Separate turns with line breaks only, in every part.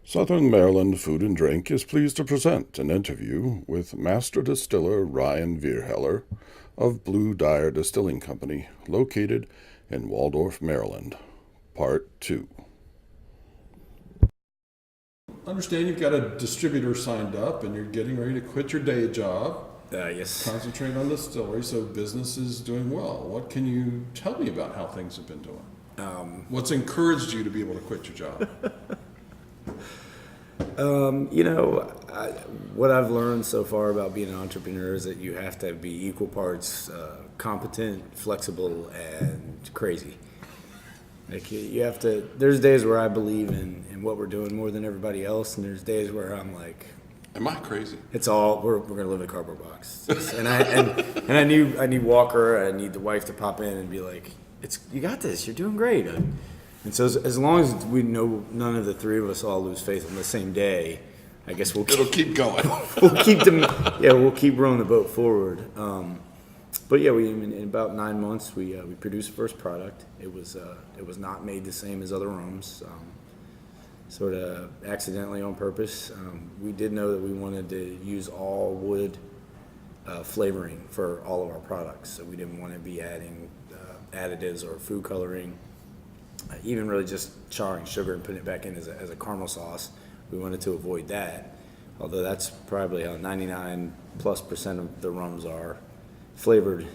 Southern Maryland Food and Drink is pleased to present an interview with Master Distiller Ryan Vierheller of Blue Dyer Distilling Company, located in Waldorf, Maryland. Part 2. Understand you've got a distributor signed up and you're getting ready to quit your day job.
Yes.
Concentrate on the distillery, so business is doing well. What can you tell me about how things have been doing? What's encouraged you to be able to quit your job?
What I've learned so far about being an entrepreneur is that you have to be equal parts competent, flexible, and crazy. Like you have to. There's days where I believe in what we're doing more than everybody else, and there's days where I'm like,
Am I crazy?
it's all we're gonna live in a cardboard box. And I need Walker. I need the wife to pop in and be like, you got this. You're doing great. And so as long as we know none of the three of us all lose faith on the same day, I guess
It'll keep going.
we'll keep rowing the boat forward. But yeah, in about 9 months we produced the first product. It was not made the same as other rums, sort of accidentally on purpose. We did know that we wanted to use all wood flavoring for all of our products, so we didn't want to be adding additives or food coloring. Even really just charring sugar and putting it back in as a caramel sauce. We wanted to avoid that, although that's probably how 99+% of the rums are flavored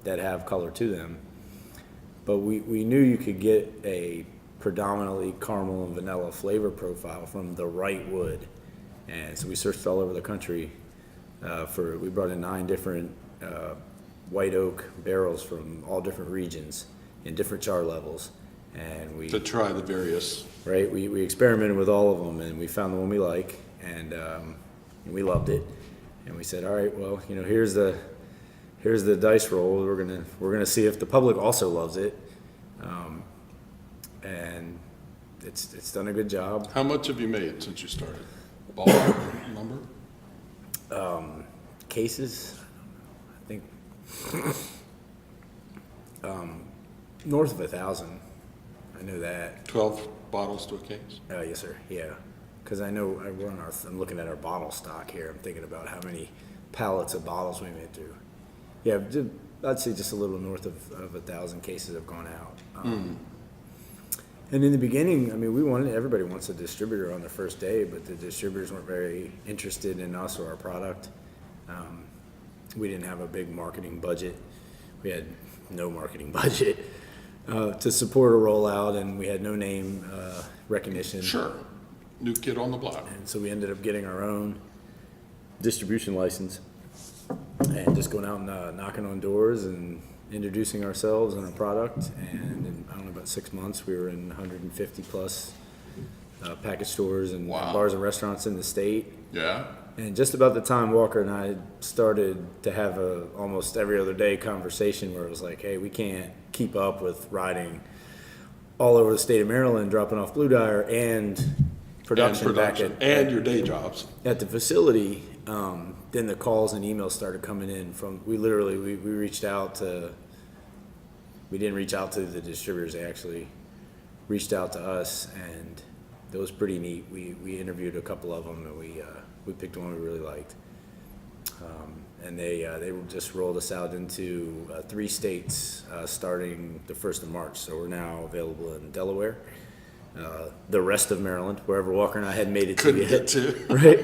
that have color to them. But we knew you could get a predominantly caramel and vanilla flavor profile from the right wood. And so we searched all over the country we brought in 9 different white oak barrels from all different regions in different char levels, and we
To try the various.
right we experimented with all of them, and we found the one we like, and we loved it, and we said, all right, well, here's the dice roll. We're gonna see if the public also loves it, and it's done a good job.
How much have you made since you started? Ballpark number?
Cases, I think, north of 1,000. I know that.
12 bottles to a case?
Yes, sir. Yeah, because I know I'm looking at our bottle stock here. I'm thinking about how many pallets of bottles we made through. Yeah, I'd say just a little north of 1,000 cases have gone out. And in the beginning, everybody wants a distributor on the first day, but the distributors weren't very interested in us or our product. We didn't have a big marketing budget. We had no marketing budget to support a rollout, and we had no name recognition.
Sure. New kid on the block.
And so we ended up getting our own distribution license and just going out and knocking on doors and introducing ourselves and our product. And in, I don't know, about 6 months, we were in 150 plus package stores and
Wow.
bars and restaurants in the state.
Yeah?
And just about the time Walker and I started to have a almost every other day conversation where it was like, hey, we can't keep up with riding all over the state of Maryland, dropping off Blue Dyer and production back
and your day jobs.
at the facility. Then the calls and emails started coming in from, we reached out to, we didn't reach out to the distributors, they actually reached out to us, and it was pretty neat. We interviewed a couple of them, and we picked one we really liked. And they just rolled us out into 3 states starting the 1st of March. So we're now available in Delaware, the rest of Maryland, wherever Walker and I hadn't made it to
Couldn't
yet,
get to.
right?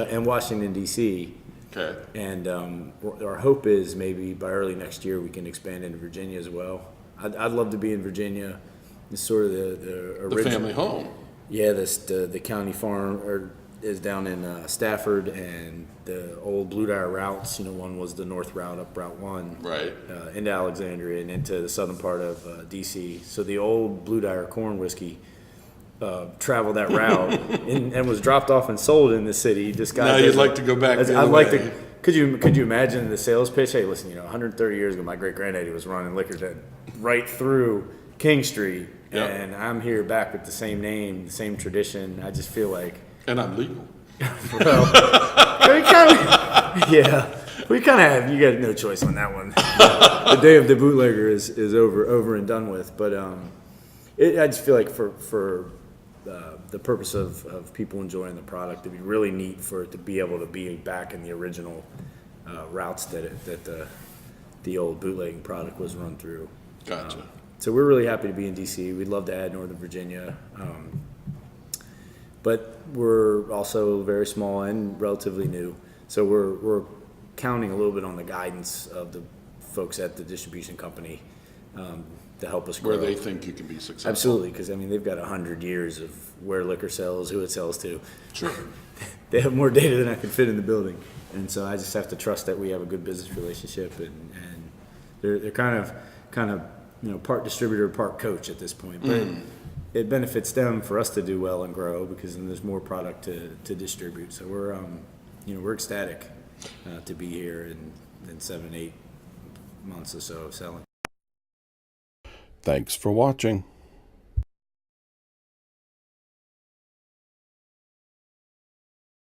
And Washington, D.C.
Okay.
And our hope is maybe by early next year we can expand into Virginia as well. I'd love to be in Virginia. It's sort of the original.
The family home.
Yeah, the county farm is down in Stafford, and the old Blue Dyer routes. One was the north route up Route 1,
Right.
Into Alexandria and into the southern part of D.C. So the old Blue Dyer corn whiskey traveled that route and was dropped off and sold in the city. This guy.
Now you'd like to go back the other
I'd like
way.
to. Could you imagine the sales pitch? Hey, listen, 130 years ago, my great granddaddy was running liquor den right through King Street.
Yep.
And I'm here back with the same name, the same tradition. I just feel like,
And I'm legal.
well, we kind of have. You got no choice on that one. The day of the bootlegger is over and done with. But I just feel like for the purpose of people enjoying the product. It'd be really neat for it to be able to be back in the original routes that the old bootlegging product was run through.
Gotcha.
So we're really happy to be in DC. We'd love to add Northern Virginia, but we're also very small and relatively new. So we're counting a little bit on the guidance of the folks at the distribution company to help us grow.
Where they think you can be successful.
Absolutely, because I mean they've got 100 years of where liquor sells, who it sells to.
Sure.
They have more data than I can fit in the building, and so I just have to trust that we have a good business relationship, and they're kind of part distributor, part coach at this point. But it benefits them for us to do well and grow because then there's more product to distribute. So we're ecstatic to be here in 7-8 months or so of selling.
Thanks for watching.